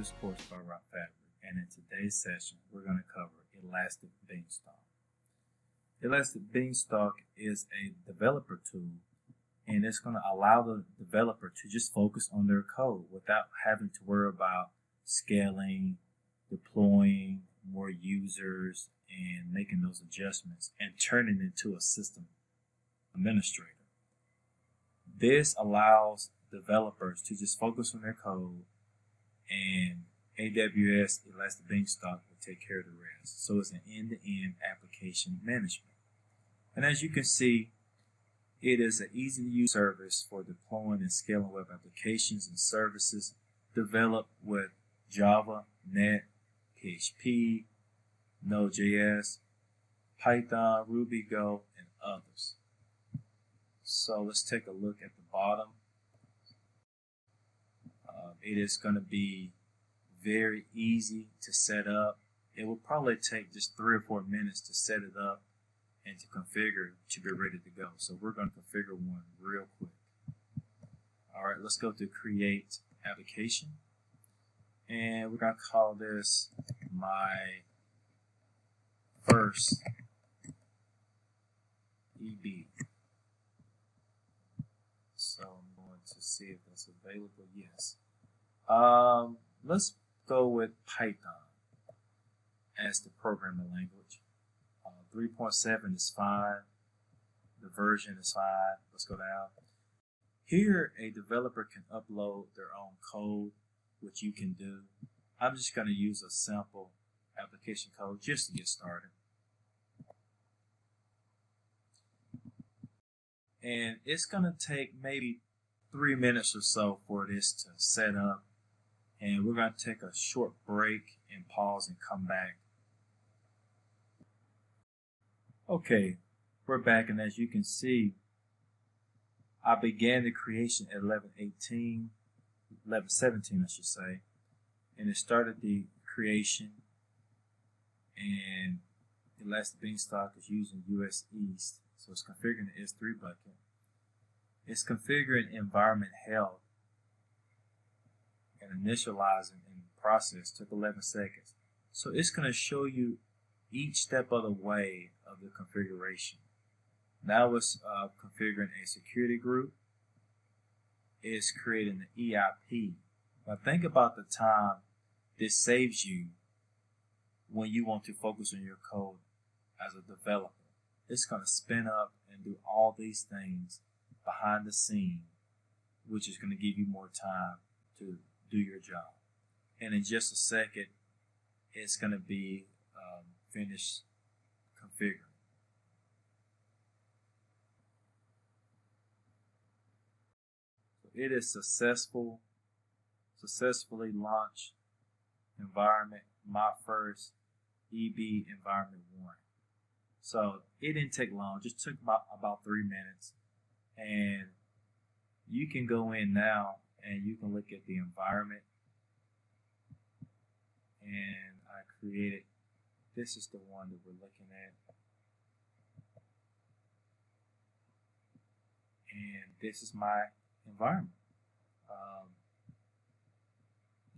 this course by RouteFabric, and in today's session we're going to cover Elastic Beanstalk. Elastic Beanstalk is a developer tool, and it's going to allow the developer to just focus on their code without having to worry about scaling, deploying more users, and making those adjustments and turning into a system administrator. This allows developers to just focus on their code, and AWS Elastic Beanstalk will take care of the rest. So it's an end-to-end application management. And as you can see, it is an easy-to-use service for deploying and scaling web applications and services developed with Java, Net, PHP, Node.js, Python, Ruby, Go, and others. So let's take a look at the bottom. It is going to be very easy to set up. It will probably take just 3 or 4 minutes to set it up and to configure to be ready to go. So we're going to configure one real quick. All right, let's go to create application, and we're going to call this my first EB. So I'm going to see if that's available. Yes. Let's go with Python as the programming language. 3.7 is fine. The version is fine. Let's go down. Here, a developer can upload their own code, which you can do. I'm just going to use a simple application code just to get started. And it's going to take maybe 3 minutes or so for this to set up. And we're going to take a short break and pause and come back. Okay, we're back, and as you can see, I began the creation at 11:17 I should say, and it started the creation, and Elastic Beanstalk is using US East, so it's configuring the S3 bucket. It's configuring environment health, and initializing in the process took 11 seconds. So it's going to show you each step of the way of the configuration. Now it's configuring a security group. It's creating the EIP. Now think about the time this saves you when you want to focus on your code as a developer. It's going to spin up and do all these things behind the scene, which is going to give you more time to do your job. And in just a second, it's going to be finished configuring. So it is successfully launched environment, my first EB environment 1. So it didn't take long, just took about 3 minutes. And you can go in now and you can look at the environment. And I created, this is the one that we're looking at. And this is my environment.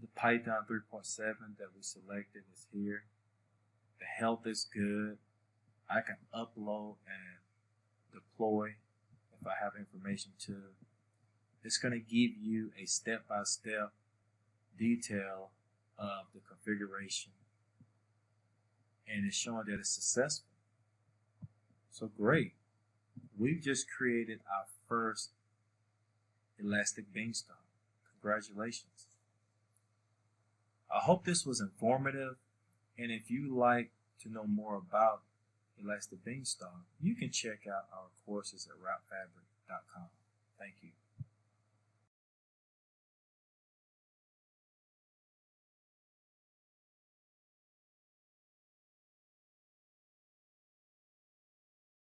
The Python 3.7 that we selected is here. The health is good. I can upload and deploy if I have information to. It's going to give you a step-by-step detail of the configuration, and it's showing that it's successful. So great. We've just created our first Elastic Beanstalk. Congratulations. I hope this was informative, and if you like to know more about Elastic Beanstalk, you can check out our courses at RouteFabric.com.